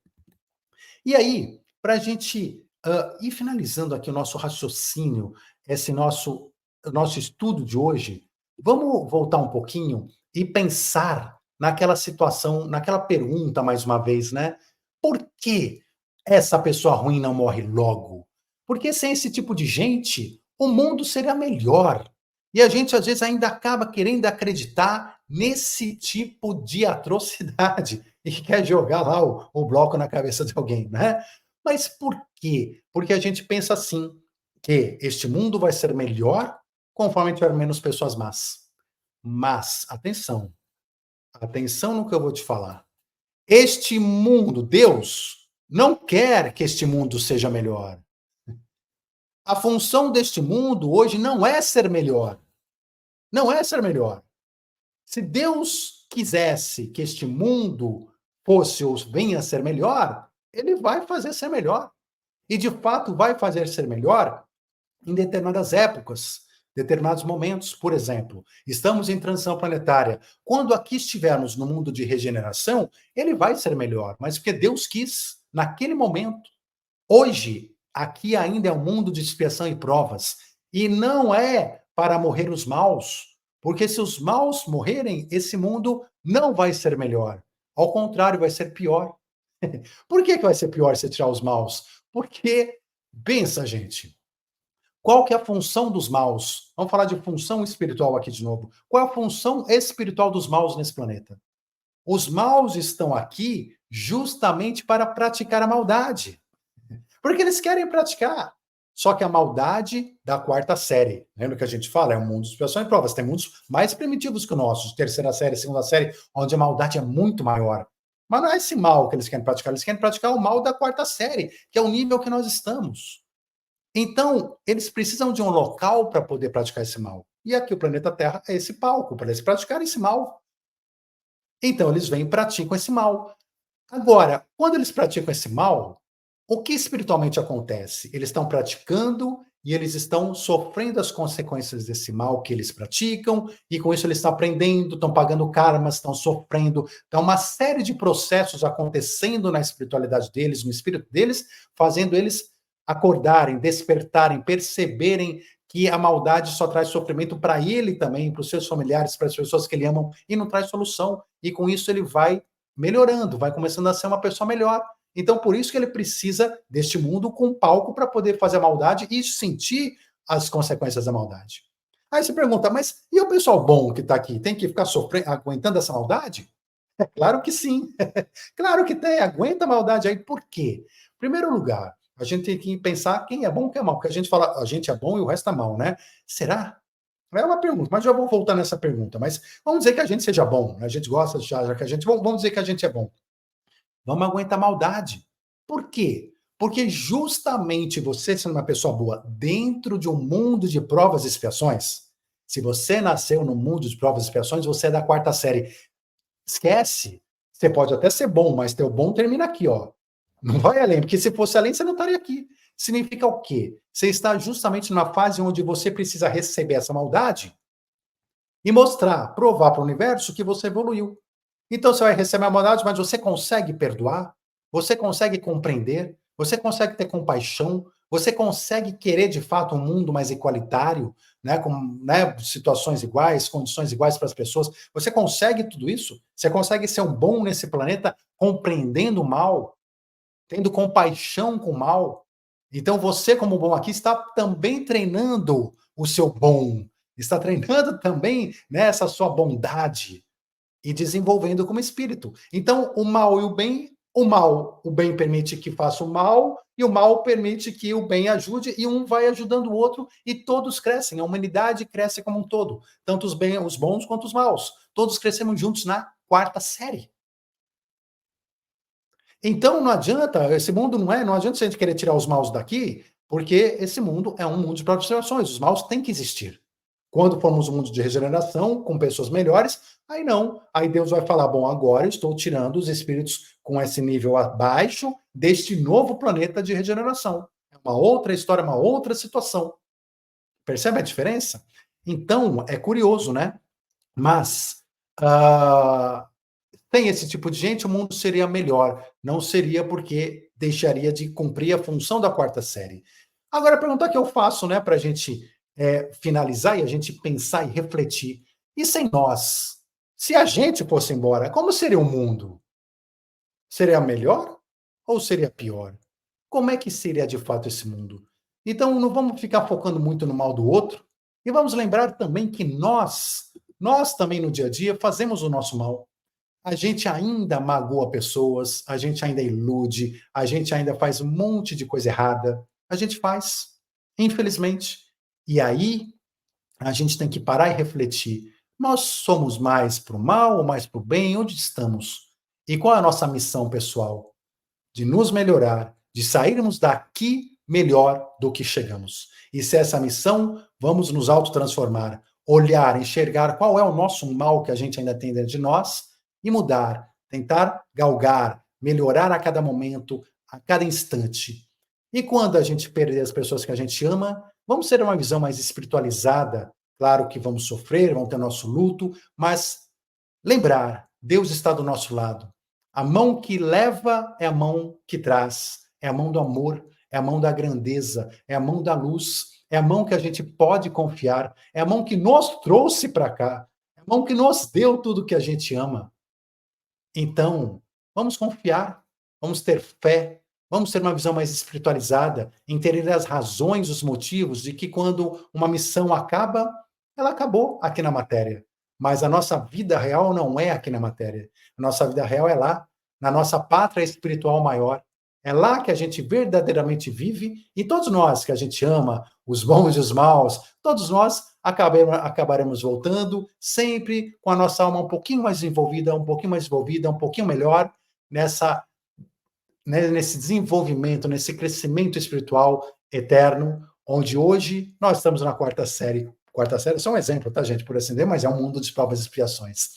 E aí, para a gente ir finalizando aqui o nosso raciocínio, esse nosso estudo de hoje, vamos voltar um pouquinho e pensar naquela situação, naquela pergunta, mais uma vez, né? Por que essa pessoa ruim não morre logo? Porque sem esse tipo de gente, o mundo seria melhor. E a gente, às vezes, ainda acaba querendo acreditar nesse tipo de atrocidade e quer jogar lá o bloco na cabeça de alguém, né? Mas por quê? Porque a gente pensa assim, que este mundo vai ser melhor conforme tiver menos pessoas más. Mas, atenção no que eu vou te falar. Este mundo, Deus, não quer que este mundo seja melhor. A função deste mundo hoje não é ser melhor. Não é ser melhor. Se Deus quisesse que este mundo fosse ou venha a ser melhor, ele vai fazer ser melhor. E de fato vai fazer ser melhor em determinadas épocas. determinados momentos. Por exemplo, estamos em transição planetária. Quando aqui estivermos no mundo de regeneração, ele vai ser melhor, mas porque Deus quis, naquele momento. Hoje, aqui ainda é um mundo de expiação e provas, e não é para morrer os maus, porque se os maus morrerem, esse mundo não vai ser melhor. Ao contrário, vai ser pior. Por que vai ser pior se tirar os maus? Porque, pensa, gente, qual que é a função dos maus? Vamos falar de função espiritual aqui de novo. Qual é a função espiritual dos maus nesse planeta? Os maus estão aqui justamente para praticar a maldade. Porque eles querem praticar. Só que a maldade da quarta série. Lembra que a gente fala? É um mundo de expiação e provas. Tem mundos mais primitivos que o nosso, terceira série, segunda série, onde a maldade é muito maior. Mas não é esse mal que eles querem praticar o mal da quarta série, que é o nível que nós estamos. Então, eles precisam de um local para poder praticar esse mal. E aqui o planeta Terra é esse palco para eles praticarem esse mal. Então, eles vêm e praticam esse mal. Agora, quando eles praticam esse mal, o que espiritualmente acontece? Eles estão praticando e eles estão sofrendo as consequências desse mal que eles praticam, e com isso eles estão aprendendo, estão pagando karmas, estão sofrendo. Então, uma série de processos acontecendo na espiritualidade deles, no espírito deles, fazendo eles acordarem, despertarem, perceberem que a maldade só traz sofrimento para ele também, para os seus familiares, para as pessoas que ele amam, e não traz solução. E com isso ele vai melhorando, vai começando a ser uma pessoa melhor. Então, por isso que ele precisa deste mundo com palco para poder fazer a maldade e sentir as consequências da maldade. Aí você pergunta, mas e o pessoal bom que está aqui? Tem que ficar sofrendo, aguentando essa maldade? É claro que sim. Claro que tem, aguenta a maldade aí. Por quê? Em primeiro lugar, a gente tem que pensar quem é bom e quem é mal, porque a gente fala, a gente é bom e o resto é mal, né? Será? É uma pergunta, mas já vou voltar nessa pergunta. Mas vamos dizer que a gente seja bom, né? A gente gosta de já que a gente. Vamos dizer que a gente é bom. Vamos aguentar a maldade. Por quê? Porque justamente você sendo uma pessoa boa dentro de um mundo de provas e expiações, se você nasceu no mundo de provas e expiações, você é da quarta série. Esquece. Você pode até ser bom, mas teu bom termina aqui, ó. Não vai além, porque se fosse além, você não estaria aqui. Significa o quê? Você está justamente numa fase onde você precisa receber essa maldade e mostrar, provar para o universo que você evoluiu. Então você vai receber a maldade, mas você consegue perdoar? Você consegue compreender? Você consegue ter compaixão? Você consegue querer de fato um mundo mais igualitário, né, com, né, situações iguais, condições iguais para as pessoas? Você consegue tudo isso? Você consegue ser um bom nesse planeta, compreendendo o mal, tendo compaixão com o mal? Então você, como bom aqui, está também treinando o seu bom, está treinando também, né, essa sua bondade e desenvolvendo como espírito. Então, o mal e o mal, o bem permite que faça o mal, e o mal permite que o bem ajude, e um vai ajudando o outro, e todos crescem. A humanidade cresce como um todo, tanto os bons quanto os maus. Todos crescemos juntos na quarta série. Então, não adianta, esse mundo não adianta a gente querer tirar os maus daqui, porque esse mundo é um mundo de observações, os maus têm que existir. Quando formos um mundo de regeneração, com pessoas melhores, aí não. Aí Deus vai falar: bom, agora eu estou tirando os espíritos com esse nível abaixo deste novo planeta de regeneração. É uma outra história, uma outra situação. Percebe a diferença? Então, é curioso, né? Mas, tem esse tipo de gente, o mundo seria melhor. Não seria porque deixaria de cumprir a função da quarta série. Agora, a pergunta que eu faço, né, para a gente finalizar e a gente pensar e refletir. E sem nós? Se a gente fosse embora, como seria o mundo? Seria melhor ou seria pior? Como é que seria de fato esse mundo? Então, não vamos ficar focando muito no mal do outro e vamos lembrar também que nós também no dia a dia fazemos o nosso mal. A gente ainda magoa pessoas, a gente ainda ilude, a gente ainda faz um monte de coisa errada. A gente faz, infelizmente. E aí, a gente tem que parar e refletir. Nós somos mais para o mal ou mais para o bem? Onde estamos? E qual é a nossa missão pessoal? De nos melhorar, de sairmos daqui melhor do que chegamos. E se essa missão, vamos nos autotransformar, olhar, enxergar qual é o nosso mal que a gente ainda tem dentro de nós e mudar, tentar galgar, melhorar a cada momento, a cada instante. E quando a gente perder as pessoas que a gente ama, Vamos ter uma visão mais espiritualizada. Claro que vamos sofrer, vamos ter nosso luto, mas lembrar, Deus está do nosso lado. A mão que leva é a mão que traz, é a mão do amor, é a mão da grandeza, é a mão da luz, é a mão que a gente pode confiar, é a mão que nos trouxe para cá, é a mão que nos deu tudo que a gente ama. Então, vamos confiar, vamos ter fé, vamos ter uma visão mais espiritualizada, entender as razões, os motivos de que quando uma missão acaba, ela acabou aqui na matéria. Mas a nossa vida real não é aqui na matéria. A nossa vida real é lá, na nossa pátria espiritual maior. É lá que a gente verdadeiramente vive e todos nós que a gente ama, os bons e os maus, todos nós acabaremos voltando sempre com a nossa alma um pouquinho mais envolvida, um pouquinho mais envolvida, um pouquinho melhor nesse desenvolvimento, nesse crescimento espiritual eterno, onde hoje nós estamos na quarta série. Quarta série é só um exemplo, tá, gente, por assim dizer, mas é um mundo de provas e expiações.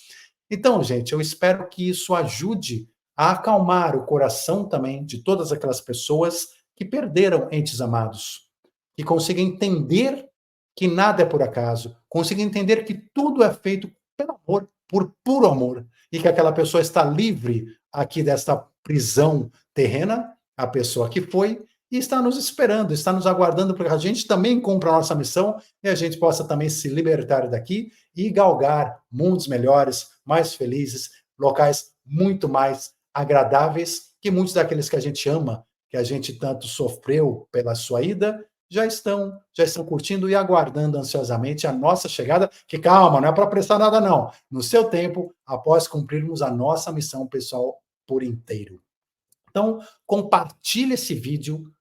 Então, gente, eu espero que isso ajude a acalmar o coração também de todas aquelas pessoas que perderam entes amados, que consigam entender que nada é por acaso, consigam entender que tudo é feito pelo amor, por puro amor, e que aquela pessoa está livre aqui desta prisão terrena, a pessoa que foi, e está nos esperando, está nos aguardando para que a gente também cumpra a nossa missão e a gente possa também se libertar daqui e galgar mundos melhores, mais felizes, locais muito mais agradáveis que muitos daqueles que a gente ama, que a gente tanto sofreu pela sua ida, já estão curtindo e aguardando ansiosamente a nossa chegada, que calma, não é para apressar nada não, no seu tempo, após cumprirmos a nossa missão pessoal por inteiro. Então, compartilhe esse vídeo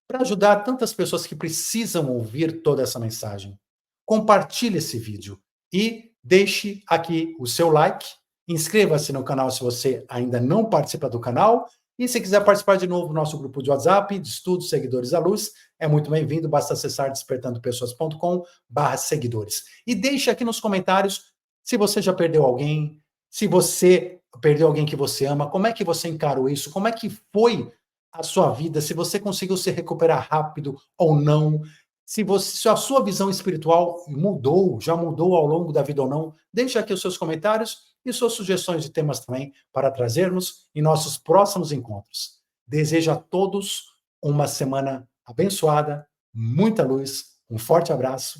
para ajudar tantas pessoas que precisam ouvir toda essa mensagem. Compartilhe esse vídeo e deixe aqui o seu like, inscreva-se no canal se você ainda não participa do canal, e se quiser participar de novo do nosso grupo de WhatsApp, de Estudos Seguidores à Luz, é muito bem-vindo, basta acessar despertandopessoas.com/seguidores. E deixe aqui nos comentários se você já perdeu alguém, se você perdeu alguém que você ama, como é que você encarou isso, como é que foi a sua vida, se você conseguiu se recuperar rápido ou não, se a sua visão espiritual mudou, já mudou ao longo da vida ou não, deixe aqui os seus comentários e suas sugestões de temas também para trazermos em nossos próximos encontros. Desejo a todos uma semana abençoada, muita luz, um forte abraço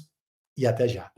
e até já.